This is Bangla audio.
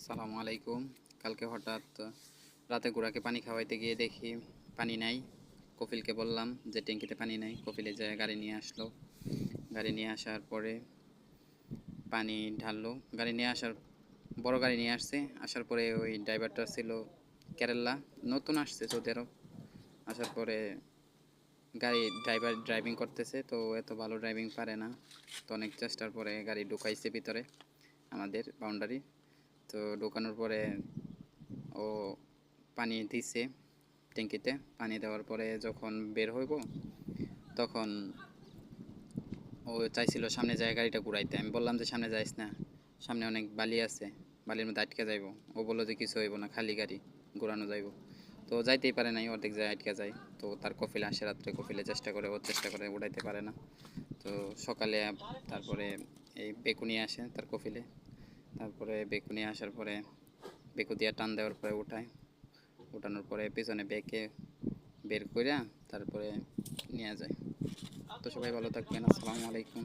সালামু আলাইকুম। কালকে হঠাৎ রাতে ঘোড়াকে পানি খাওয়াইতে গিয়ে দেখি পানি নাই। কফিলকে বললাম যে ট্যাঙ্কিতে পানি নাই। কফিলে যায় গাড়ি নিয়ে আসলো। গাড়ি নিয়ে আসার পরে পানি ঢাললো। গাড়ি নিয়ে আসার বড় গাড়ি নিয়ে আসছে। আসার পরে ওই ড্রাইভারটা ছিল কেরালা, নতুন আসছে সৌদি আরব। আসার পরে ড্রাইভিং করতেছে, তো এত ভালো ড্রাইভিং পারে না। তো অনেক চেষ্টার পরে গাড়ি ঢুকাইছে ভিতরে আমাদের বাউন্ডারি। তো ঢোকানোর পরে ও পানি দিছে ট্যাঙ্কিতে। পানি দেওয়ার পরে যখন বের হইব তখন ও চাইছিল সামনে যায় গাড়িটা ঘুরাইতে। আমি বললাম যে সামনে যাইস না, সামনে অনেক বালি আছে, বালির মধ্যে আটকে যাইব। ও বললো যে কিছু হইব না, খালি গাড়ি ঘোরানো যাইব। তো যাইতেই পারে নাই, অর্ধেক যায় আটকে যায়। তো তার কফিলে আসে রাত্রে, কফিলে চেষ্টা করে উঠাইতে পারে না। তো সকালে তারপরে এই বেকুনি আসে তার কফিলে। তারপরে বেকুনি আসার পরে বেকু দিয়া টান দেওয়ার পরে উঠানোর পরে পিছনে বেঁকে বের কইরা তারপরে নিয়ে যায়। তো সবাই ভালো থাকবেন। আসসালামু আলাইকুম।